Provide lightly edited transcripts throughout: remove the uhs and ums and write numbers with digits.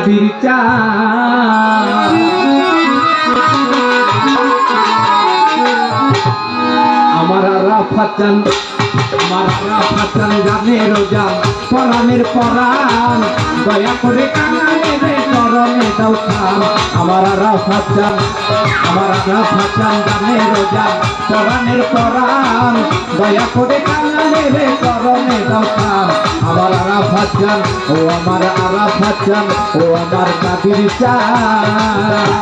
কাদির চাঁদ আমার আরাফাত চাঁদ আমার আরাফাত চাঁদ জানের জান পরাণের পরাণ দয়া করে কানারে করণে দাও খান আমার আরাফাত চাঁদ জানের জান পরাণের পরাণ দয়া করে কানারে করণে দাও খান আমার আরাফাত চাঁদ ও আমার আরাফাত চাঁদ ও আমার কাদির চাঁদ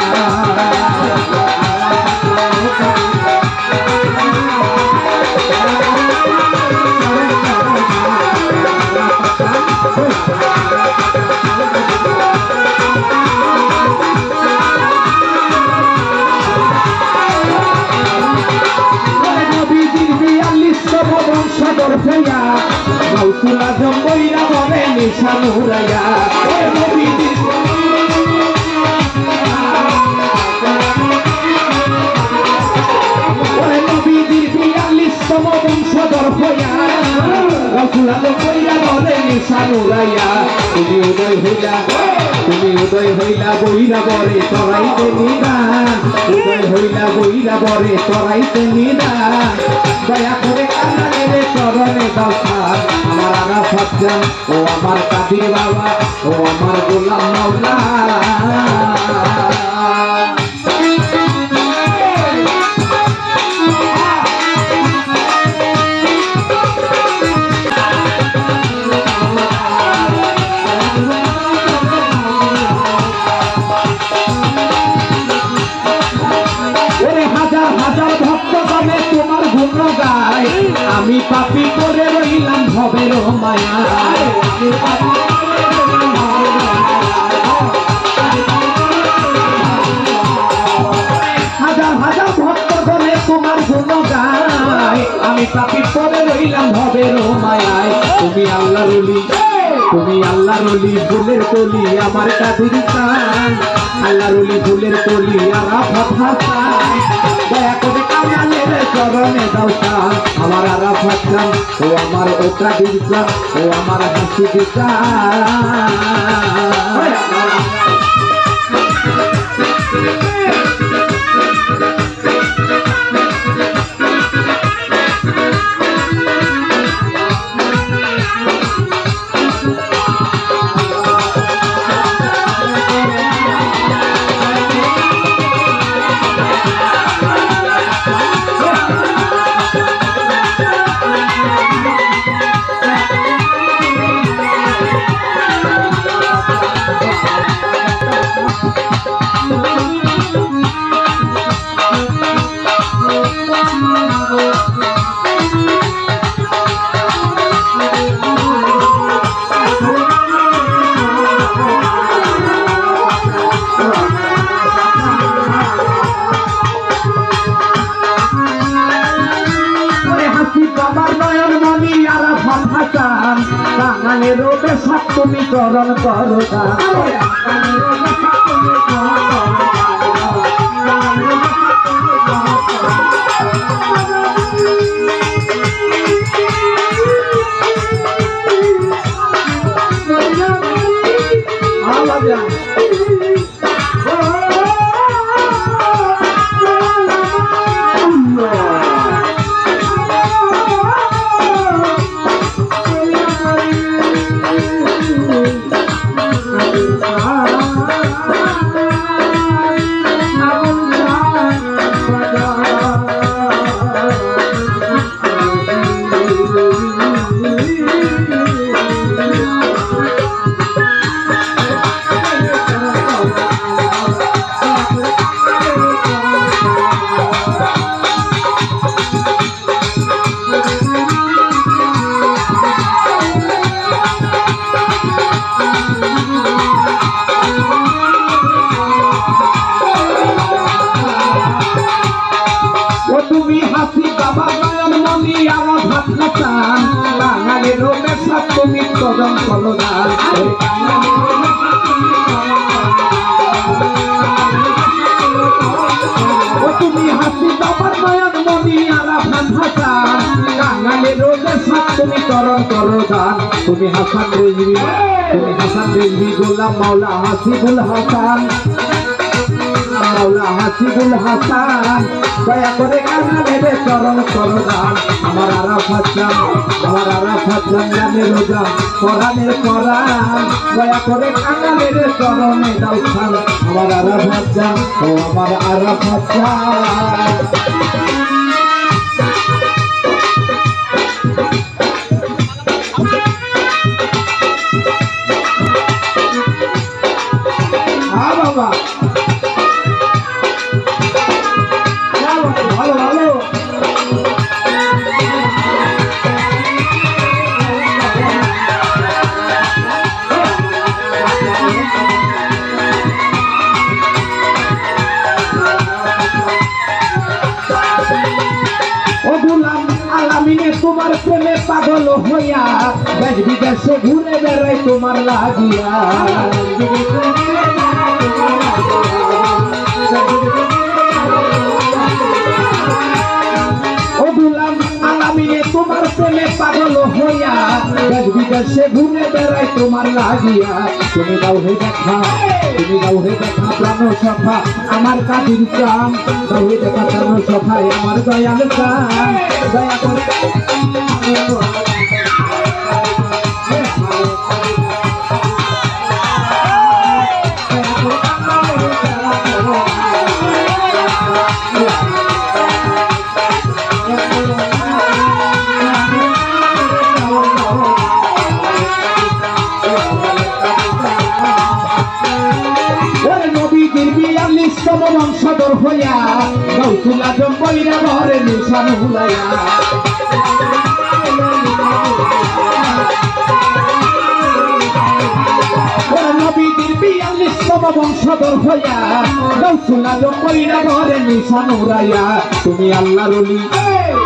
বংশধর ভैया গাউসুল আজম বইরা বলে নিশান উড়াইয়া ওরে নবীজির ওরে নবীজির ৪২তম বংশধর ভैया গাউসুল আজম বইরা বলে নিশান উড়াইয়া তুমি উদয় হইলা বইরা বরে তরাইতে নিদান উদয় হইলা বইরা বরে তরাইতে নিদান দয়া করে কানারে চরণে দাও খান আমার আরাফাত চাঁদ ও আমার কাদির বাবা ও আমার গোলাম মাওলা আমি পাপী করে রইলাম ভবের মায়ায় হাজার হাজার ভক্ত গণে তোমার গুণ গায় আমি পাপী করে রইলাম ভবের মায়ায় তুমি আল্লাহর ওলি ফুলের কলি আমার কাদির চাঁদ আল্লাহর ওলি ফুলের কলি আরাফাত হাসান দয়া করে কানারে চরণে দাও খান আমার আরাফাত চাঁদ ও আমার ও কাদির চাঁদ ও আমার হাসির চাঁদ তুমি চরণ করো তুমি চরণ করো তুমি হাসি বাবার নয়ন মনি আরাফাত হাসান কাঙালের রোজে সাত তুমি চরণ করো দান তুমি হাসান রেজবি, তুমি হাসান রেজবি, গোলাম মাওলা হাসিবুল হাসান, মাওলা হাসিবুল হাসান, দয়া করে কাঙালের চরণ করদান। আমার আরাফাত চান, আমার আরাফাত চান জানের রোজা কোরআনের কোরআন, দয়া করে কাঙালের চরণে দাও খান। আমার আরাফাত চান, ও আমার আরাফাত চান। বাবা ভালো ভালো ও গুলাম আলামিনে তোমার প্রেমে পাগল হইয়া দেশ বিদেশে ঘুরে বেড়াই তোমার লাগিয়া। ও গুলাম আলামিনে তোমার প্রেমে পাগল হইয়া দেশ বিদেশে ঘুরে বেড়াই তোমার লাগিয়া। তুমি দাও হে দেখা, তুমি দাও হে দেখা প্রাণ সখা আমার কাদির চান, দাও হে দেখা প্রাণ সখায় আমার দয়াল চান। দয়া করে বংশধর হইয়া গৌসুল আজম বইরা ঘরে নিশান হুলাইয়া। নবীদের 42তম বংশধর হইয়া গৌসুল আজম বইরা ঘরে নিশান উড়াইয়া। তুমি আল্লাহর ওলি,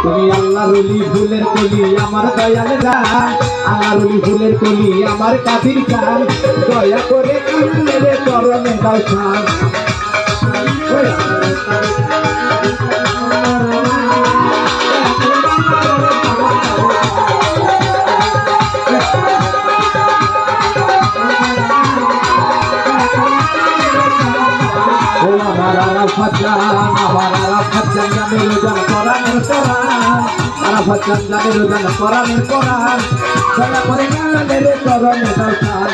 তুমি আল্লাহর ওলি, ফুলের কলি আমার দয়াল গান, আল্লাহর ওলি ফুলের কলি আমার কাদির গান, দয়া করে কান্নারে চরণে দাও খান। আমার আরাফাত চান, আমার আরাফাত চান জানের রোজান কোরআনের কোরআন, আরাফাত চান জানের রোজান কোরআনের কোরআন, দয়া করে কাঙালের চরণে দাও খান।